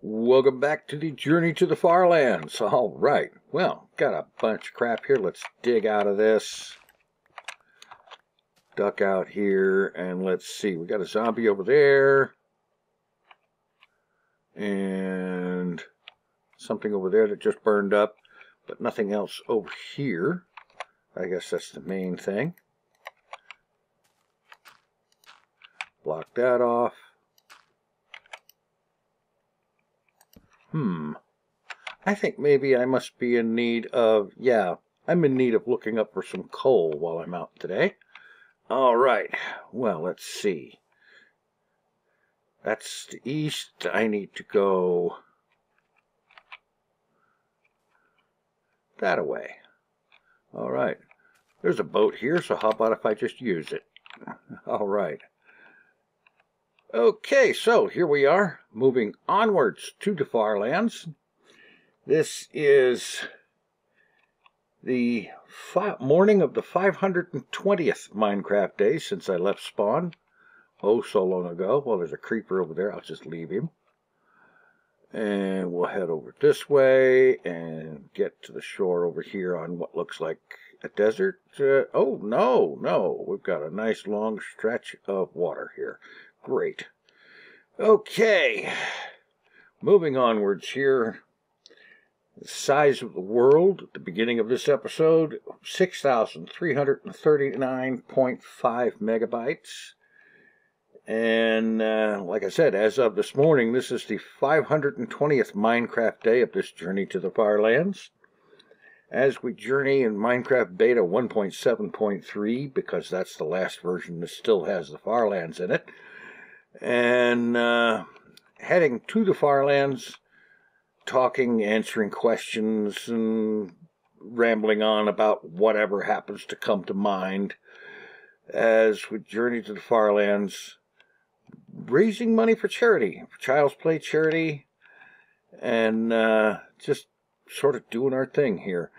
Welcome back to the Journey to the FarLands. All right. Well, got a bunch of crap here. Let's dig out of this. Duck out here, and let's see. We got a zombie over there. And something over there that just burned up, but nothing else over here. I guess that's the main thing. Block that off. I think maybe I must be in need of, I'm in need of looking up for some coal while I'm out today. All right, well, let's see. That's the east. I need to go that way. All right, there's a boat here, so how about if I just use it? All right. Okay, so here we are, moving onwards to the FarLands. This is the morning of the 520th Minecraft day since I left spawn. Oh, so long ago. Well, there's a creeper over there. I'll just leave him. And we'll head over this way and get to the shore over here on what looks like a desert. Oh, no. We've got a nice long stretch of water here. Great. Okay. Moving onwards here. The size of the world at the beginning of this episode, 6,339.5 megabytes. And like I said, as of this morning, this is the 520th Minecraft day of this Journey to the FarLands. As we journey in Minecraft Beta 1.7.3, because that's the last version that still has the FarLands in it. And heading to the FarLands, talking, answering questions, and rambling on about whatever happens to come to mind as we journey to the FarLands, raising money for charity, for Child's Play charity, and just sort of doing our thing here.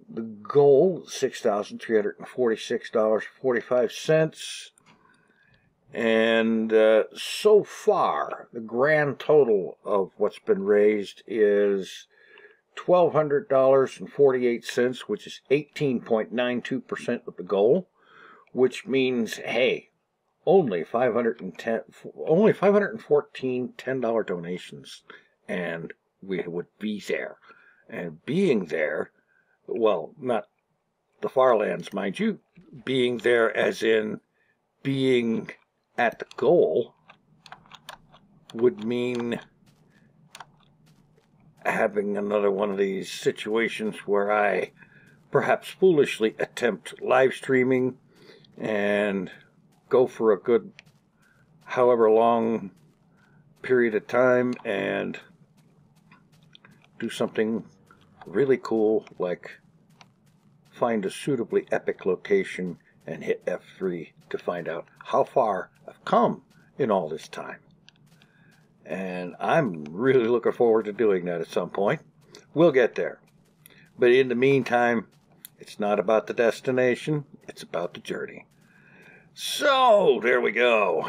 The goal, $6,346.45. And so far, the grand total of what's been raised is $1,200.48, which is 18.92% of the goal, which means, hey, only 514 $10 donations, and we would be there. And being there, well, not the FarLands, mind you, being there as in being at the goal would mean having another one of these situations where I perhaps foolishly attempt live streaming and go for a good however long period of time and do something really cool like find a suitably epic location and hit F3 to find out how far I've come in all this time. And I'm really looking forward to doing that at some point. We'll get there. But in the meantime, it's not about the destination, it's about the journey. So, there we go.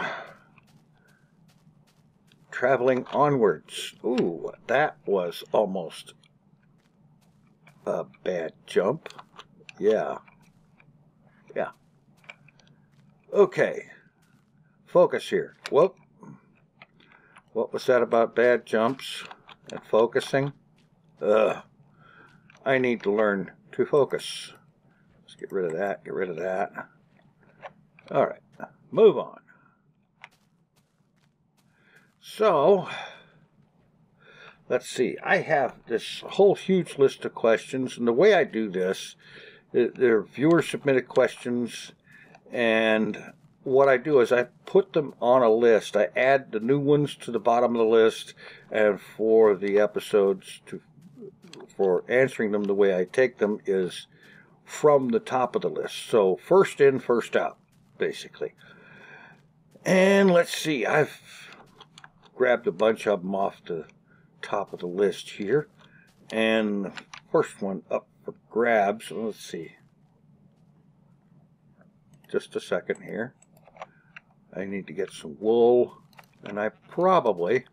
Traveling onwards. Ooh, that was almost a bad jump. Yeah. Okay, focus here. Whoop. What was that about bad jumps and focusing? I need to learn to focus. Let's get rid of that, All right, move on. So, let's see. I have this whole huge list of questions, and the way I do this, they're viewer-submitted questions. And what I do is I put them on a list. I add the new ones to the bottom of the list, and for the episodes, for answering them the way I take them is from the top of the list. So first in, first out, basically. And let's see, I've grabbed a bunch of them off the top of the list here. And the first one up for grabs, let's see. Just a second here. I need to get some wool, and I probably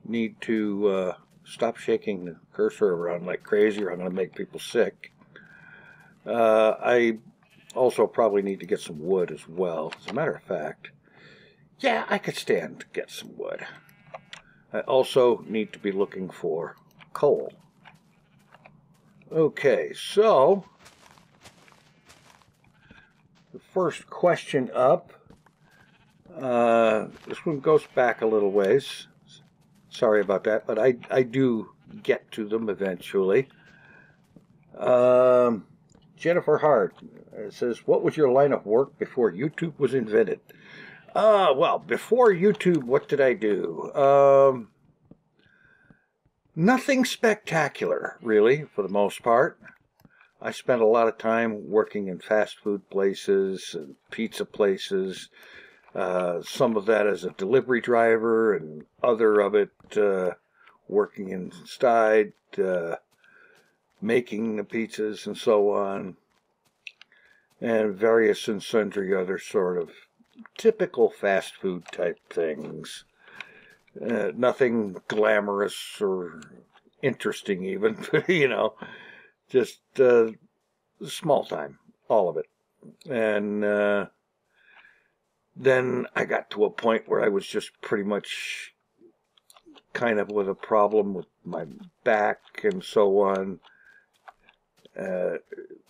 need to stop shaking the cursor around like crazy or I'm going to make people sick. I also probably need to get some wood as well. As a matter of fact, yeah, I could stand to get some wood. I also need to be looking for coal. Okay, so the first question up, this one goes back a little ways. Sorry about that, but I do get to them eventually. Jennifer Hart says, what was your line of work before YouTube was invented? Well, before YouTube, what did I do? Nothing spectacular, really, for the most part. I spent a lot of time working in fast food places and pizza places. Some of that as a delivery driver and other of it working inside, making the pizzas and so on. And various and sundry other sort of typical fast food type things. Nothing glamorous or interesting even, you know, just small time, all of it. And then I got to a point where I was just pretty much kind of with a problem with my back and so on.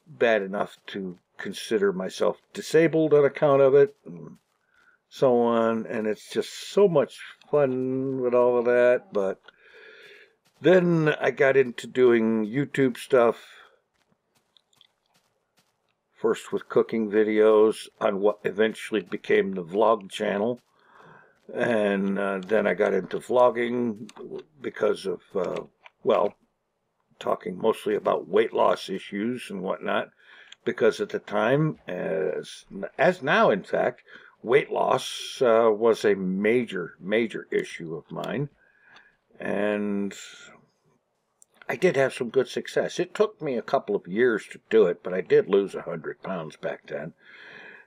Bad enough to consider myself disabled on account of it and so on. And it's just so much fun with all of that. But then I got into doing YouTube stuff. First with cooking videos on what eventually became the vlog channel. And then I got into vlogging because of, well, talking mostly about weight loss issues and whatnot. Because at the time, as now in fact, weight loss was a major issue of mine. And I did have some good success. It took me a couple of years to do it, but I did lose 100 pounds back then.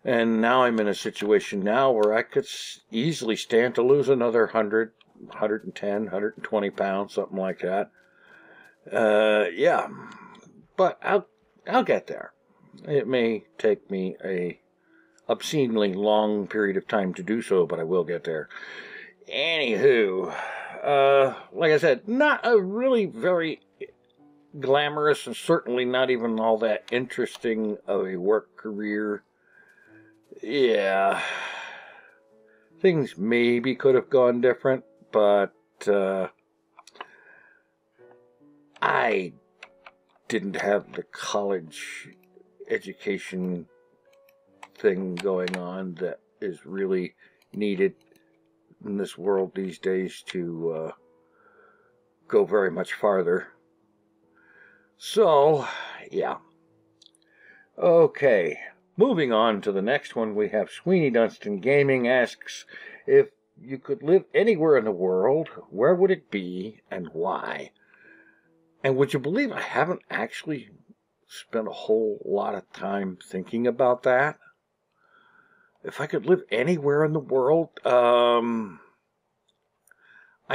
And now I'm in a situation now where I could easily stand to lose another 100, 110, 120 pounds, something like that. Yeah, but I'll get there. It may take me a obscenely long period of time to do so, but I will get there. Anywho, like I said, not a really very glamorous and certainly not even all that interesting of a work career. Yeah, things maybe could have gone different, but I didn't have the college education thing going on that is really needed in this world these days to go very much farther. So, yeah. Okay, moving on to the next one, we have Sweeney Dunstan Gaming asks, if you could live anywhere in the world, where would it be and why? And would you believe I haven't actually spent a whole lot of time thinking about that? If I could live anywhere in the world, I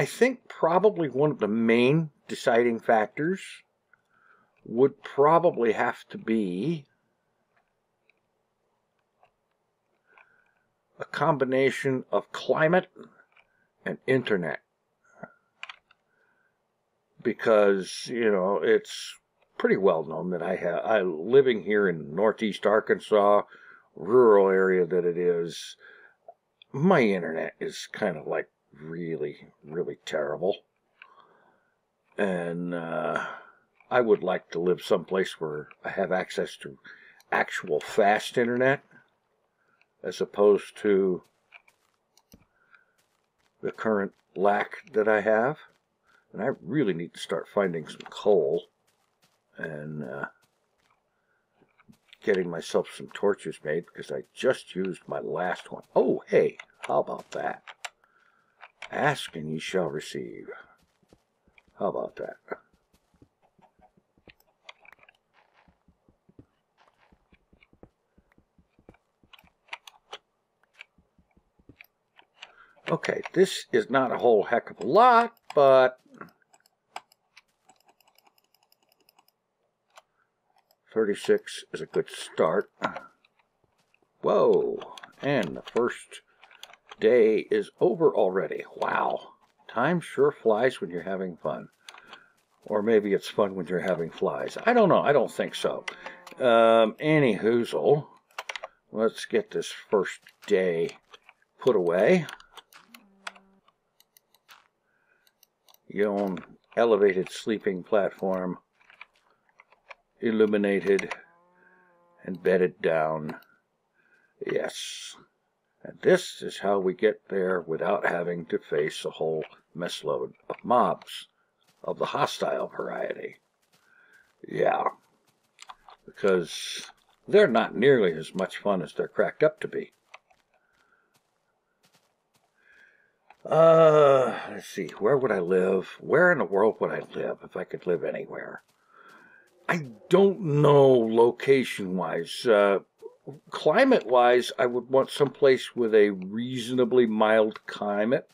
think probably one of the main deciding factors would probably have to be a combination of climate and internet. Because, you know, it's pretty well known that I'm living here in northeast Arkansas, rural area that it is, my internet is kind of like really terrible. And I would like to live someplace where I have access to actual fast internet as opposed to the current lack that I have. And I really need to start finding some coal and getting myself some torches made because I just used my last one. Oh, hey, how about that? Ask and ye shall receive. How about that? Okay, this is not a whole heck of a lot, but 36 is a good start. Whoa, and the first day is over already. Wow, time sure flies when you're having fun. Or maybe it's fun when you're having flies. I don't know, I don't think so. Any hoozle, let's get this first day put away. Your own elevated sleeping platform, illuminated and bedded down. Yes, and this is how we get there without having to face a whole mess load of mobs of the hostile variety. Yeah, because they're not nearly as much fun as they're cracked up to be. Let's see, where would I live? Where in the world would I live if I could live anywhere? I don't know location-wise. Climate-wise, I would want someplace with a reasonably mild climate.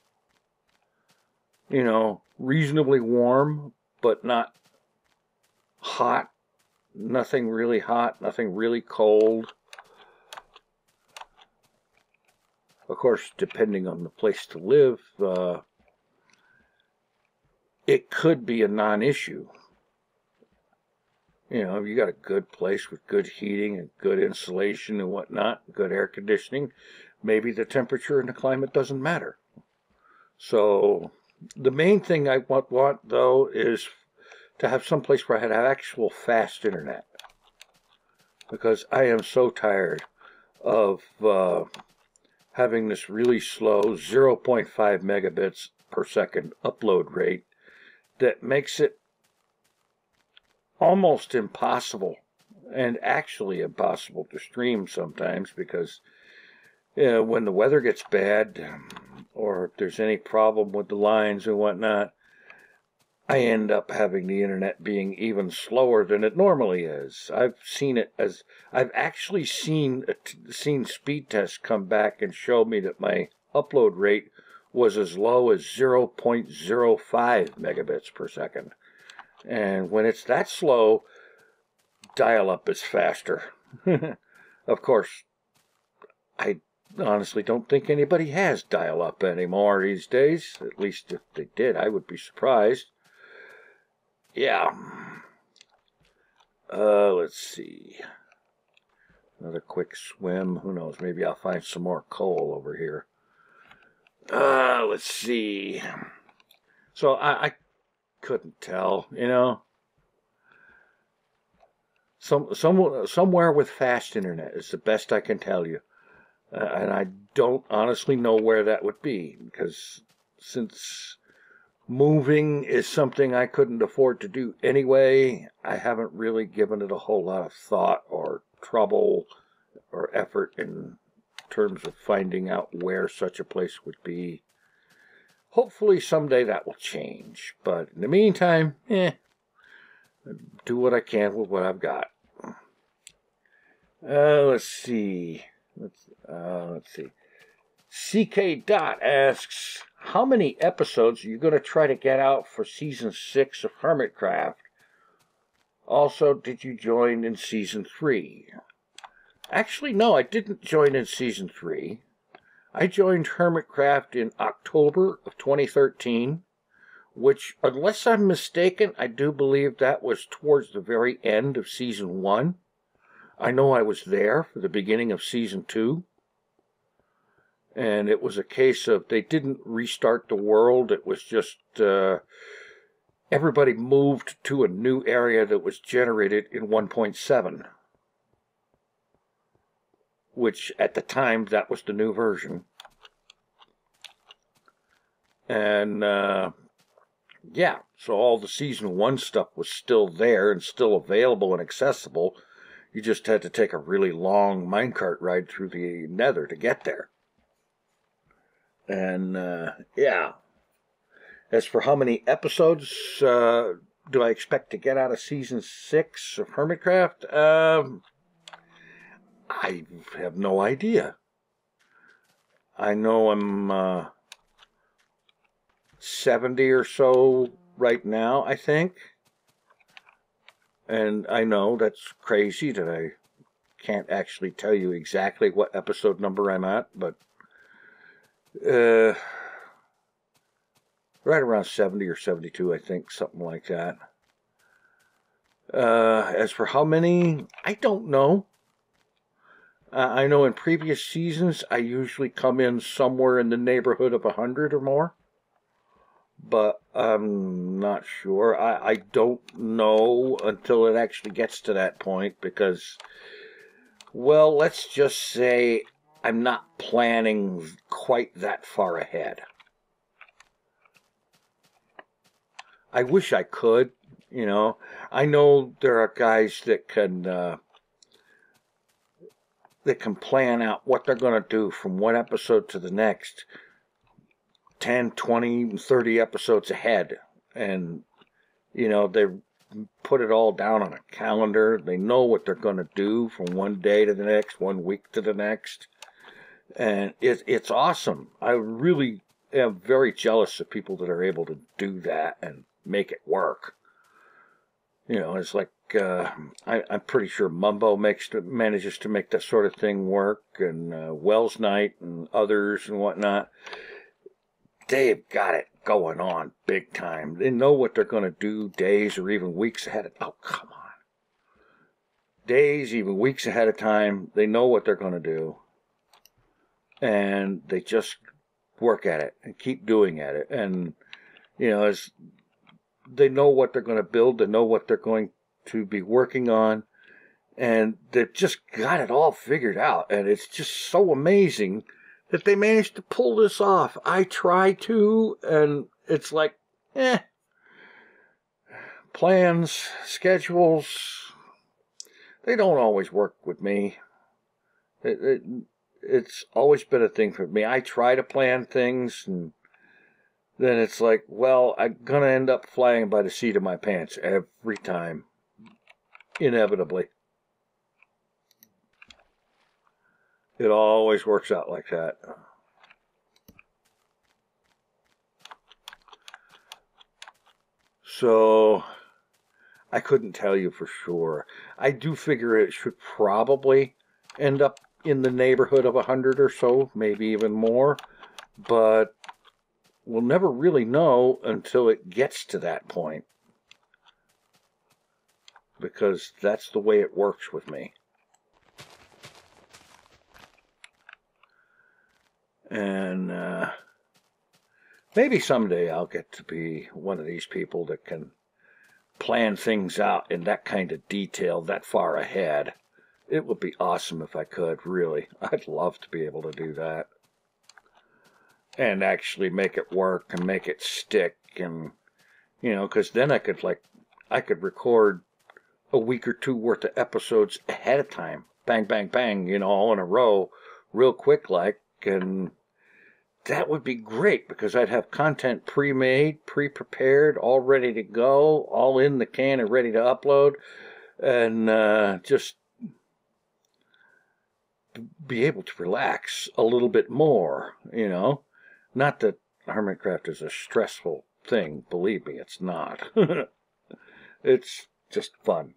You know, reasonably warm, but not hot. Nothing really hot, nothing really cold. Of course, depending on the place to live, it could be a non-issue. You know, if you got a good place with good heating and good insulation and whatnot, good air conditioning, maybe the temperature and the climate doesn't matter. So the main thing I want though, is to have some place where I have actual fast internet. Because I am so tired of having this really slow 0.5 megabits per second upload rate that makes it almost impossible, and actually impossible to stream sometimes, because when the weather gets bad or if there's any problem with the lines and whatnot, I end up having the internet being even slower than it normally is. I've actually seen speed tests come back and show me that my upload rate was as low as 0.05 megabits per second. And when it's that slow, dial-up is faster. Of course, I honestly don't think anybody has dial-up anymore these days. At least if they did, I would be surprised. Yeah. Let's see. Another quick swim. Who knows? Maybe I'll find some more coal over here. Let's see. So I couldn't tell, you know. Somewhere with fast internet is the best I can tell you. And I don't honestly know where that would be, because since moving is something I couldn't afford to do anyway, I haven't really given it a whole lot of thought or trouble or effort in terms of finding out where such a place would be. Hopefully someday that will change, but in the meantime, do what I can with what I've got. Let's see. Let's see. CK Dot asks, how many episodes are you going to try to get out for Season 6 of Hermitcraft? Also, did you join in Season 3? Actually, no, I didn't join in Season 3. I joined Hermitcraft in October of 2013, which, unless I'm mistaken, I do believe that was towards the very end of Season 1. I know I was there for the beginning of Season 2. And it was a case of they didn't restart the world. It was just everybody moved to a new area that was generated in 1.7. Which at the time, that was the new version. And yeah, so all the Season 1 stuff was still there and still available and accessible. You just had to take a really long minecart ride through the Nether to get there. And, yeah. As for how many episodes do I expect to get out of Season 6 of Hermitcraft? I have no idea. I know I'm 70 or so right now, I think. And I know that's crazy that I can't actually tell you exactly what episode number I'm at, but right around 70 or 72, I think, something like that. As for how many, I don't know. I know in previous seasons, I usually come in somewhere in the neighborhood of 100 or more. But I'm not sure. I don't know until it actually gets to that point because, well, let's just say I'm not planning quite that far ahead. I wish I could, you know. I know there are guys that can plan out what they're going to do from one episode to the next 10, 20, 30 episodes ahead. And, you know, they put it all down on a calendar. They know what they're going to do from one day to the next, 1 week to the next. And it's awesome. I really am very jealous of people that are able to do that and make it work. You know, it's like, I'm pretty sure Mumbo manages to make that sort of thing work, and Wells Night and others and whatnot. They've got it going on big time. They know what they're going to do days or even weeks ahead of time. Oh, come on. Days, even weeks ahead of time. They know what they're going to do. And they just work at it and keep doing at it. And, you know, they know what they're going to build. They know what they're going to be working on. And they've just got it all figured out. And it's just so amazing that they managed to pull this off. I try to, and it's like, plans, schedules, they don't always work with me. It's always been a thing for me. I try to plan things, and then it's like, well, I'm going to end up flying by the seat of my pants every time. Inevitably. It always works out like that. So, I couldn't tell you for sure. I do figure it should probably end up in the neighborhood of 100 or so, maybe even more. But we'll never really know until it gets to that point. Because that's the way it works with me. And maybe someday I'll get to be one of these people that can plan things out in that kind of detail that far ahead. It would be awesome if I could, really. I'd love to be able to do that. And actually make it work and make it stick. And, you know, because then I could record a week or two worth of episodes ahead of time. Bang, bang, bang, you know, all in a row, real quick like. And that would be great because I'd have content pre-made, pre-prepared, all ready to go, all in the can and ready to upload, and just be able to relax a little bit more, you know. Not that Hermitcraft is a stressful thing, believe me, it's not. It's just fun.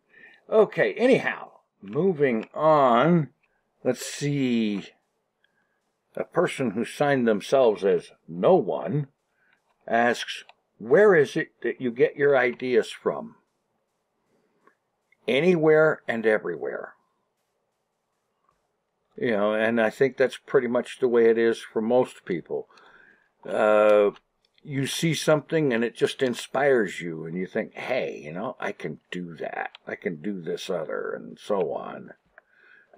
Okay, anyhow, moving on, let's see. A person who signed themselves as no one asks, where is it that you get your ideas from? Anywhere and everywhere. You know, and I think that's pretty much the way it is for most people. You see something and it just inspires you, and you think, hey, you know, I can do that. I can do this other, and so on.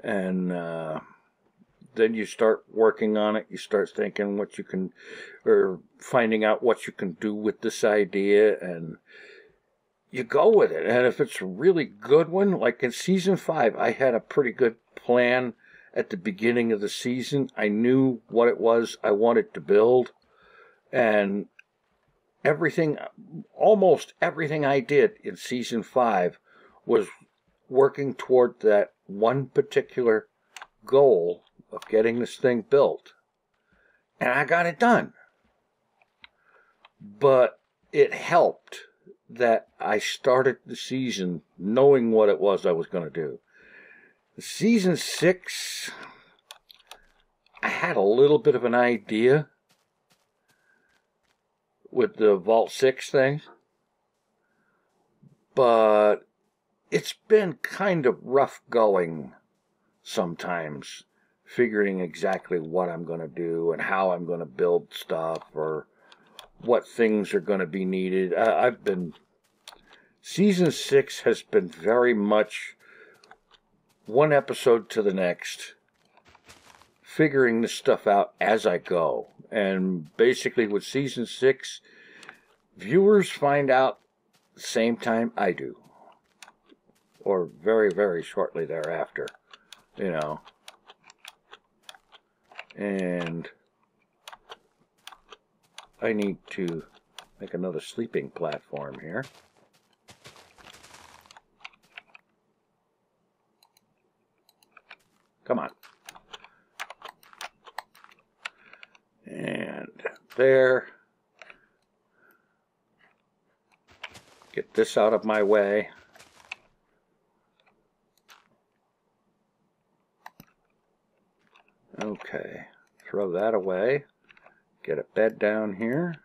And then you start working on it. You start thinking what you can, or finding out what you can do with this idea, and you go with it. And if it's a really good one, like in season 5, I had a pretty good plan at the beginning of the season. I knew what it was I wanted to build, and almost everything I did in season 5 was working toward that one particular goal of getting this thing built. And I got it done. But it helped that I started the season knowing what it was I was going to do. Season 6, I had a little bit of an idea with the Vault 6 thing, but it's been kind of rough going sometimes, figuring exactly what I'm going to do and how I'm going to build stuff or what things are going to be needed. Season 6 has been very much one episode to the next, figuring this stuff out as I go. And basically with Season 6, viewers find out the same time I do. Or very, very shortly thereafter. You know. And I need to make another sleeping platform here. Come on. And there. Get this out of my way. Okay. Throw that away. Get a bed down here.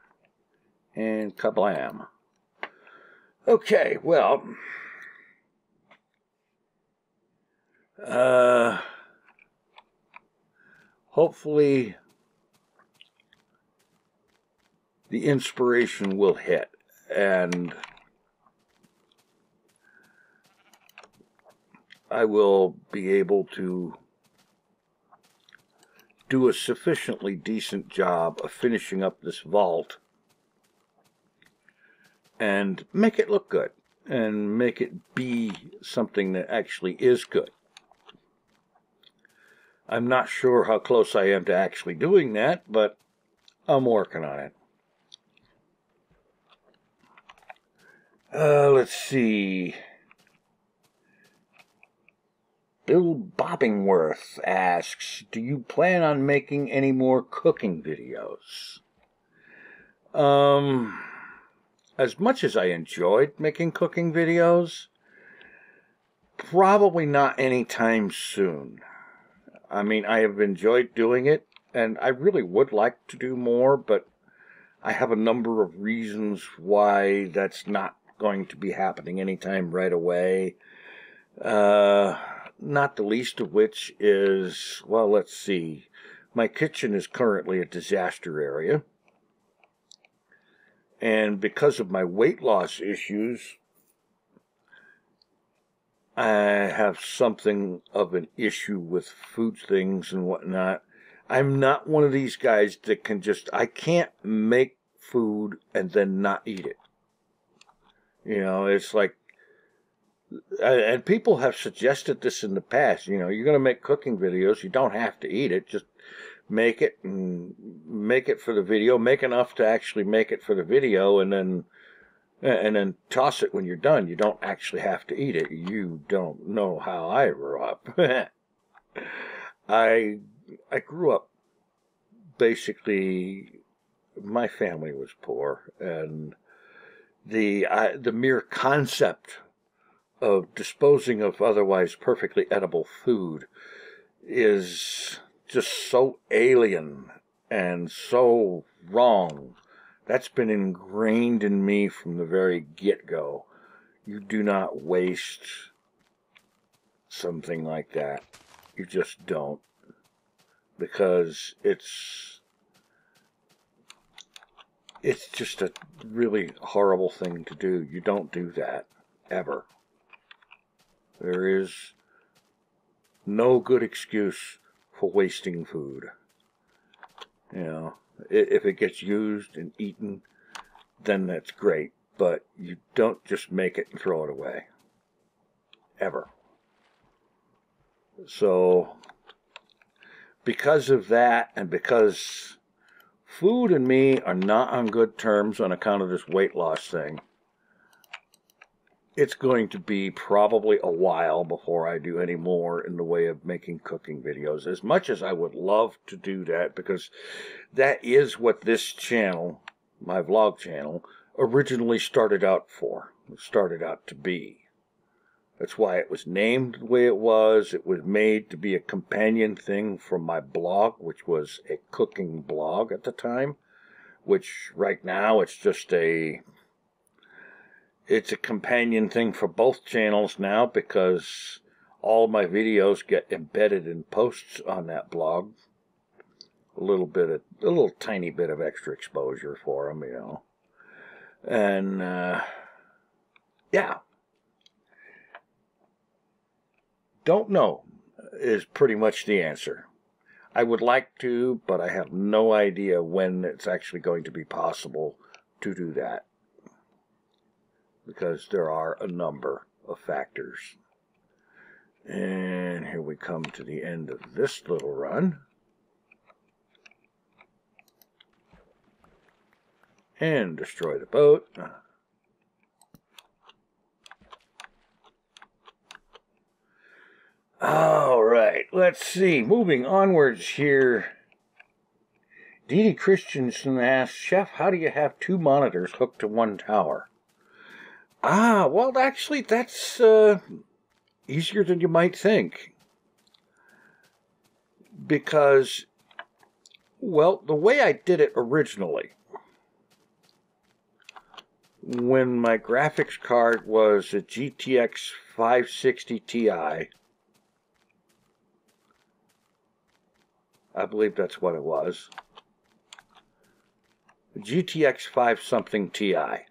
And kablam. Okay, well. Hopefully the inspiration will hit, and I will be able to do a sufficiently decent job of finishing up this vault and make it look good and make it be something that actually is good. I'm not sure how close I am to actually doing that, but I'm working on it. Let's see. Bill Bobbingworth asks, do you plan on making any more cooking videos? As much as I enjoyed making cooking videos, probably not anytime soon. I mean, I have enjoyed doing it, and I really would like to do more, but I have a number of reasons why that's not going to be happening anytime right away. Not the least of which is, well, let's see. My kitchen is currently a disaster area. And because of my weight loss issues, I have something of an issue with food things and whatnot. I'm not one of these guys that can I can't make food and then not eat it. You know, it's like, and people have suggested this in the past, you know, you're going to make cooking videos, you don't have to eat it, just make it and make it for the video, make enough to actually make it for the video, and then toss it when you're done. You don't actually have to eat it. You don't know how I grew up. I grew up, basically, my family was poor, and the mere concept of disposing of otherwise perfectly edible food is just so alien and so wrong. That's been ingrained in me from the very get-go. You do not waste something like that. You just don't. Because it's just a really horrible thing to do. You don't do that, ever. There is no good excuse for wasting food. You know, if it gets used and eaten, then that's great. But you don't just make it and throw it away. Ever. So, because of that, and because food and me are not on good terms on account of this weight loss thing, it's going to be probably a while before I do any more in the way of making cooking videos. As much as I would love to do that, because that is what this channel my vlog channel, originally started out to be. That's why it was named the way it was. It was made to be a companion thing from my blog, which was a cooking blog at the time, which right now it's a companion thing for both channels now, because all my videos get embedded in posts on that blog. A little tiny bit of extra exposure for them, you know. And, yeah. Don't know is pretty much the answer. I would like to, but I have no idea when it's actually going to be possible to do that, because there are a number of factors. And here we come to the end of this little run. And destroy the boat. All right, let's see. Moving onwards here. Dee Dee Christensen asks, Chef, how do you have 2 monitors hooked to one tower? Well, actually, that's easier than you might think. Because, well, the way I did it originally, when my graphics card was a GTX 560 Ti, I believe that's what it was. GTX 5 something Ti. I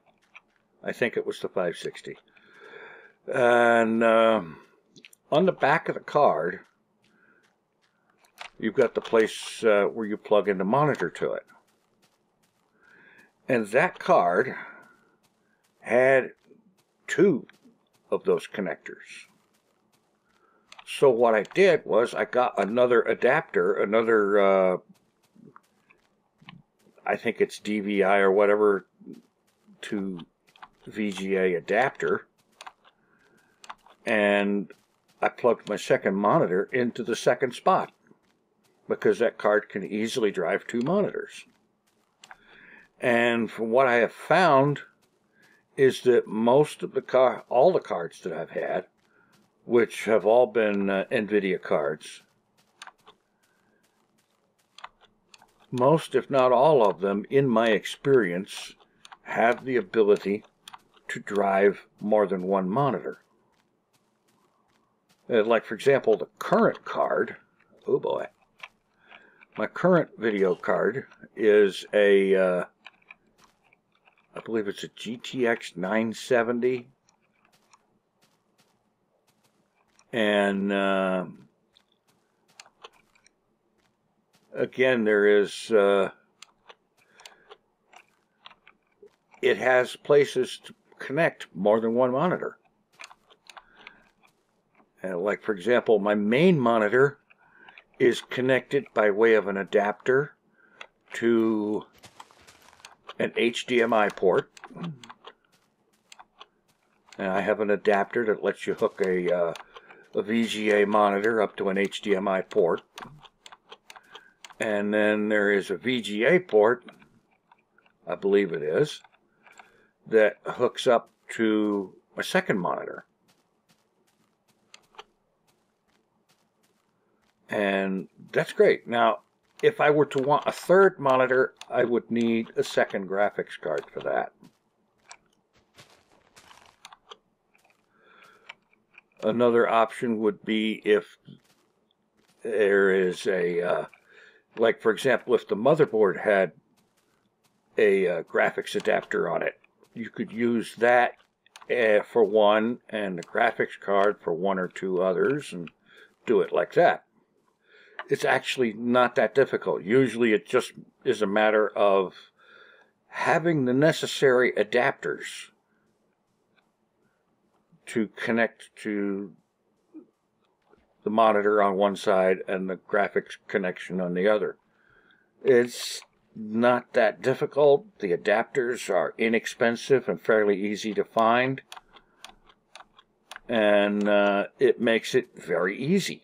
think it was the 560. And on the back of the card, you've got the place where you plug in the monitor to it. And that card had 2 of those connectors. So what I did was I got another adapter, I think it's DVI or whatever, to VGA adapter, and I plugged my second monitor into the second spot, because that card can easily drive 2 monitors. And from what I have found is that most of all the cards that I've had, which have all been NVIDIA cards, most, if not all of them, in my experience, have the ability to drive more than one monitor. Like, for example, the current card, oh boy, my current video card is I believe it's a GTX 970. And again, there is, it has places to connect more than one monitor. Like, for example, my main monitor is connected by way of an adapter to an HDMI port. And I have an adapter that lets you hook a VGA monitor up to an HDMI port. And then there is a VGA port, I believe it is, that hooks up to a second monitor. And that's great. Now, if I were to want a third monitor, I would need a second graphics card for that. Another option would be if there is a, like, for example, if the motherboard had a graphics adapter on it, you could use that for one and the graphics card for 1 or 2 others and do it like that. It's actually not that difficult. Usually it just is a matter of having the necessary adapters to connect to the monitor on one side and the graphics connection on the other. It's not that difficult. The adapters are inexpensive and fairly easy to find, and it makes it very easy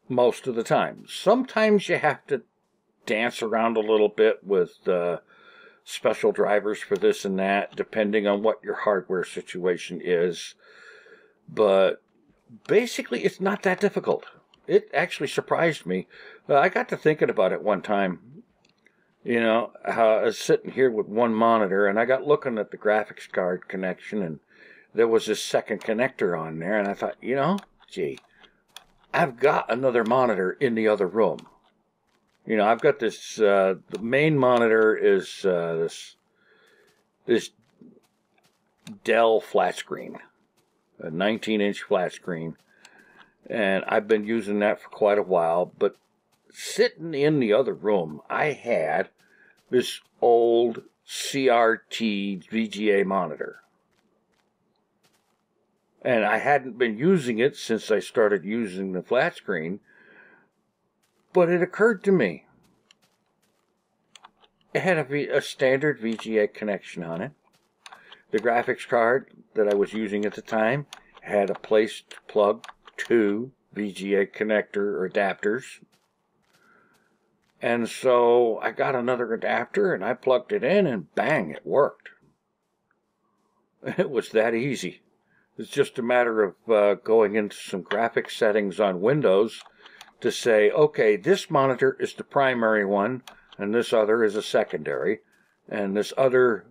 most of the time. Sometimes you have to dance around a little bit with special drivers for this and that, depending on what your hardware situation is. But basically, it's not that difficult. It actually surprised me. I got to thinking about it one time. You know, I was sitting here with one monitor, and I got looking at the graphics card connection, and there was this second connector on there, and I thought, you know, gee, I've got another monitor in the other room. You know, I've got this, the main monitor is this Dell flat screen, a 19-inch flat screen, and I've been using that for quite a while, but sitting in the other room, I had this old CRT VGA monitor. And I hadn't been using it since I started using the flat screen, but it occurred to me. It had a standard VGA connection on it. The graphics card that I was using at the time had a place to plug 2 VGA connector or adapters. And so I got another adapter and I plugged it in and bang, it worked. It was that easy. It's just a matter of going into some graphics settings on Windows to say, okay, this monitor is the primary one and this other is a secondary. And this other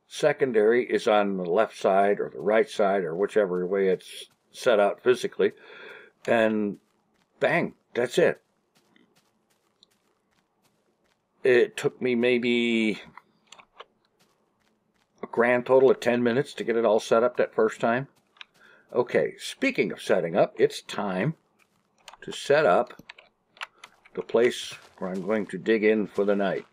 secondary is on the left side or the right side or whichever way it's set out physically. And bang, that's it. It took me maybe a grand total of 10 minutes to get it all set up that first time. Okay, speaking of setting up, it's time to set up the place where I'm going to dig in for the night.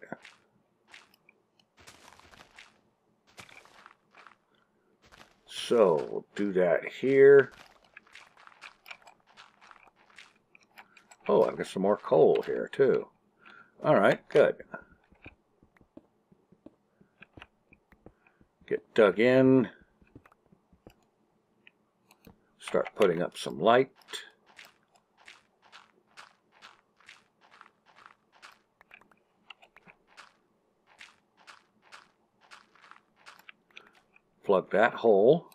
So, we'll do that here. Oh, I've got some more coal here, too. Alright, good. Get dug in. Start putting up some light. Plug that hole.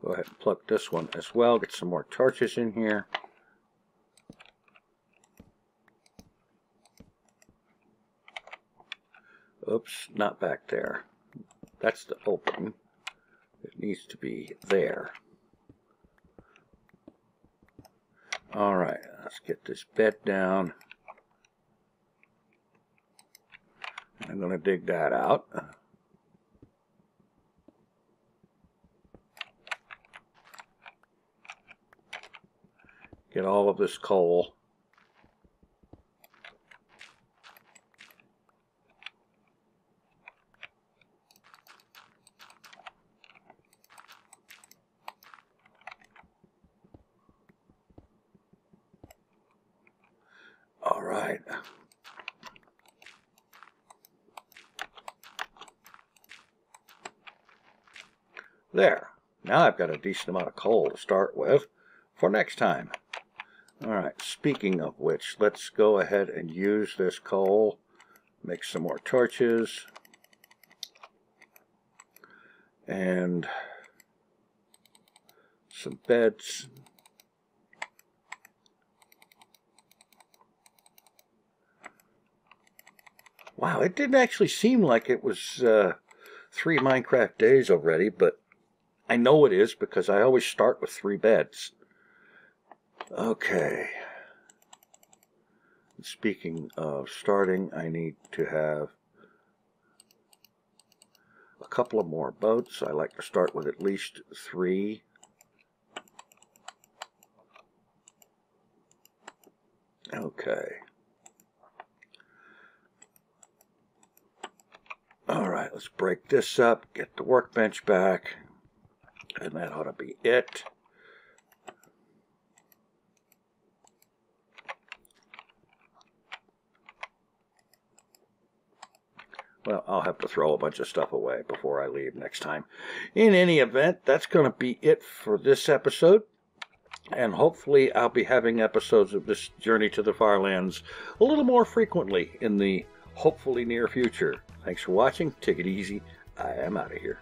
Go ahead and plug this one as well. Get some more torches in here. Oops, not back there. That's the opening. It needs to be there. Alright, let's get this bed down. I'm going to dig that out. Get all of this coal. All right. There. Now I've got a decent amount of coal to start with for next time. All right, speaking of which, let's go ahead and use this coal, make some more torches, and some beds. Wow, it didn't actually seem like it was 3 Minecraft days already, but I know it is because I always start with 3 beds. Okay. Speaking of starting, I need to have a couple of more boats. I like to start with at least 3. Okay. Alright, let's break this up, get the workbench back, and that ought to be it. Well, I'll have to throw a bunch of stuff away before I leave next time. In any event, that's going to be it for this episode. And hopefully I'll be having episodes of this Journey to the FarLands a little more frequently in the hopefully near future. Thanks for watching. Take it easy. I am out of here.